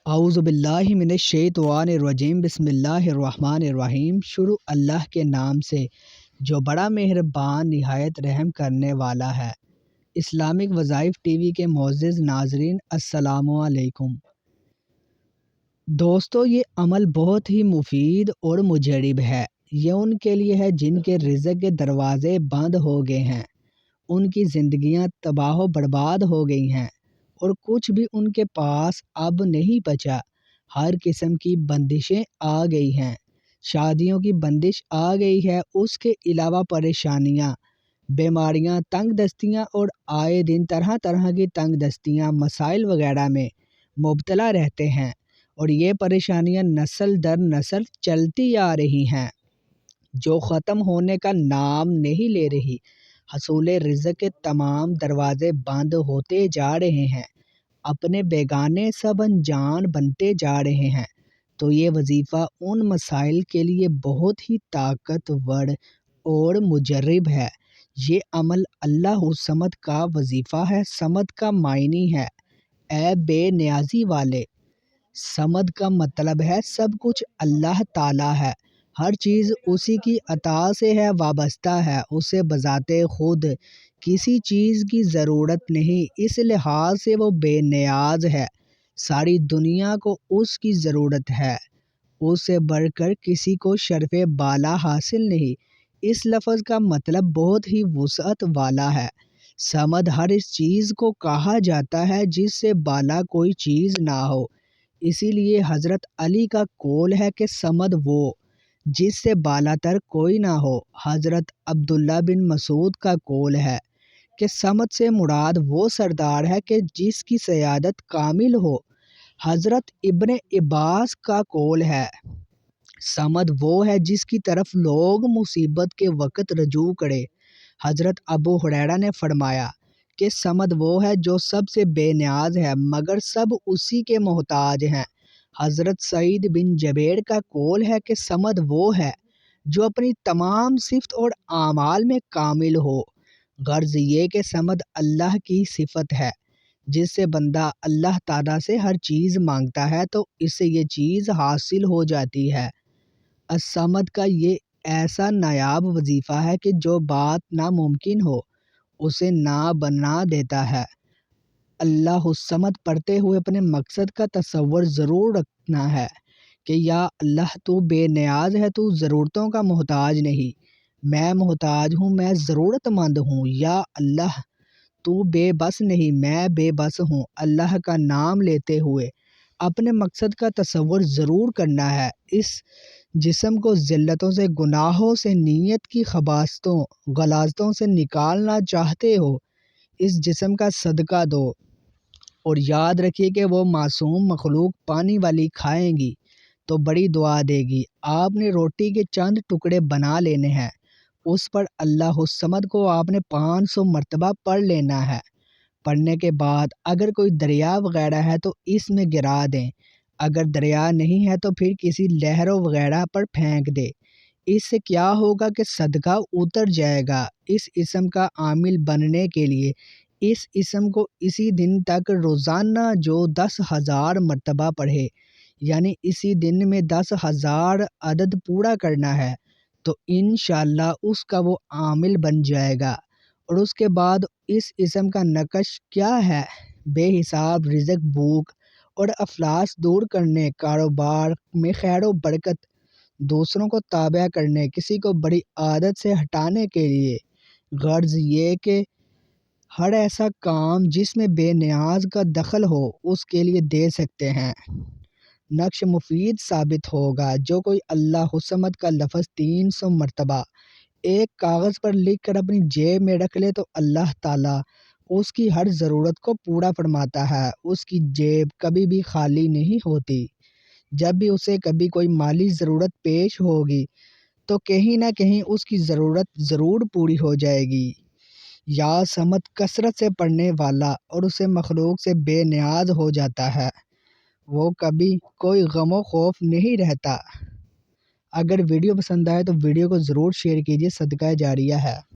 اعوذ باللہ من الشیطان الرجیم بسم اللہ الرحمن الرحیم۔ شروع اللہ کے نام سے جو بڑا مہربان نہایت رحم کرنے والا ہے۔ اسلامک وظائف ٹی وی کے معزز ناظرین السلام علیکم۔ دوستو، یہ عمل بہت ہی مفید اور مجرب ہے۔ یہ ان کے لیے ہے جن کے رزق کے دروازے بند ہو گئے ہیں، ان کی زندگیاں تباہ و برباد ہو گئی ہیں اور کچھ بھی ان کے پاس اب نہیں بچا۔ ہر قسم کی بندشیں آ گئی ہیں، شادیوں کی بندش آ گئی ہے، اس کے علاوہ پریشانیاں، بیماریاں، تنگ دستیاں اور آئے دن طرح طرح کی تنگ دستیاں، مسائل وغیرہ میں مبتلا رہتے ہیں اور یہ پریشانیاں نسل در نسل چلتی آ رہی ہیں جو ختم ہونے کا نام نہیں لے رہی۔ حصول رزق کے تمام دروازے بند ہوتے جا رہے ہیں، اپنے بیگانے سب انجان بنتے جا رہے ہیں۔ تو یہ وظیفہ ان مسائل کے لیے بہت ہی طاقتور اور مجرب ہے۔ یہ عمل اللہ الصمد کا وظیفہ ہے۔ صمد کا معنی ہے اے بے نیازی والے۔ صمد کا مطلب ہے سب کچھ اللہ تعالیٰ ہے، ہر چیز اسی کی عطا سے ہے، وابستہ ہے، اسے بذات خود کسی چیز کی ضرورت نہیں، اس لحاظ سے وہ بے نیاز ہے۔ ساری دنیا کو اس کی ضرورت ہے، اس سے بڑھ کر کسی کو شرف بالا حاصل نہیں۔ اس لفظ کا مطلب بہت ہی وسعت والا ہے۔ صمد ہر اس چیز کو کہا جاتا ہے جس سے بالا کوئی چیز نہ ہو۔ اسی لیے حضرت علی کا قول ہے کہ صمد وہ جس سے بالا تر کوئی نہ ہو۔ حضرت عبداللہ بن مسعود کا قول ہے کہ صمد سے مراد وہ سردار ہے کہ جس کی سیادت کامل ہو۔ حضرت ابن عباس کا قول ہے صمد وہ ہے جس کی طرف لوگ مصیبت کے وقت رجوع کرے۔ حضرت ابو ہریرہ نے فرمایا کہ صمد وہ ہے جو سب سے بے نیاز ہے مگر سب اسی کے محتاج ہیں۔ حضرت سعید بن جبیر کا قول ہے کہ صمد وہ ہے جو اپنی تمام صفت اور اعمال میں کامل ہو۔ غرض یہ کہ صمد اللہ کی صفت ہے، جس سے بندہ اللہ تعالیٰ سے ہر چیز مانگتا ہے تو اس سے یہ چیز حاصل ہو جاتی ہے۔ الصمد کا یہ ایسا نایاب وظیفہ ہے کہ جو بات ناممکن ہو اسے نہ بنا دیتا ہے۔ اللہ الصمد پڑھتے ہوئے اپنے مقصد کا تصور ضرور رکھنا ہے کہ یا اللہ تو بے نیاز ہے، تو ضرورتوں کا محتاج نہیں، میں محتاج ہوں، میں ضرورت مند ہوں۔ یا اللہ تو بے بس نہیں، میں بے بس ہوں۔ اللہ کا نام لیتے ہوئے اپنے مقصد کا تصور ضرور کرنا ہے۔ اس جسم کو ذلتوں سے، گناہوں سے، نیت کی خباثتوں، غلاظتوں سے نکالنا چاہتے ہو، اس جسم کا صدقہ دو اور یاد رکھیے کہ وہ معصوم مخلوق پانی والی کھائیں گی تو بڑی دعا دے گی۔ آپ نے روٹی کے چند ٹکڑے بنا لینے ہیں، اس پر اللہ الصمد کو آپ نے 500 مرتبہ پڑھ لینا ہے۔ پڑھنے کے بعد اگر کوئی دریا وغیرہ ہے تو اس میں گرا دیں، اگر دریا نہیں ہے تو پھر کسی لہروں وغیرہ پر پھینک دے۔ اس سے کیا ہوگا کہ صدقہ اتر جائے گا۔ اس اسم کا عامل بننے کے لیے اس اسم کو اسی دن تک روزانہ جو 10,000 مرتبہ پڑھے، یعنی اسی دن میں 10,000 عدد پورا کرنا ہے تو انشاءاللہ اس کا وہ عامل بن جائے گا۔ اور اس کے بعد اس اسم کا نقش کیا ہے؟ بے حساب رزق، بھوک اور افلاس دور کرنے، کاروبار میں خیر و برکت، دوسروں کو تابع کرنے، کسی کو بڑی عادت سے ہٹانے کے لیے۔ غرض یہ کہ ہر ایسا کام جس میں بے نیاز کا دخل ہو اس کے لیے دے سکتے ہیں۔ نقش مفید ثابت ہوگا۔ جو کوئی اللہ الصمد کا لفظ 300 مرتبہ ایک کاغذ پر لکھ کر اپنی جیب میں رکھ لے تو اللہ تعالیٰ اس کی ہر ضرورت کو پورا فرماتا ہے۔ اس کی جیب کبھی بھی خالی نہیں ہوتی۔ جب بھی اسے کبھی کوئی مالی ضرورت پیش ہوگی تو کہیں نہ کہیں اس کی ضرورت ضرور پوری ہو جائے گی۔ یا صمد کثرت سے پڑھنے والا اور اسے مخلوق سے بے نیاز ہو جاتا ہے، وہ کبھی کوئی غم و خوف نہیں رہتا۔ اگر ویڈیو پسند آئے تو ویڈیو کو ضرور شیئر کیجیے، صدقہ جاریہ ہے۔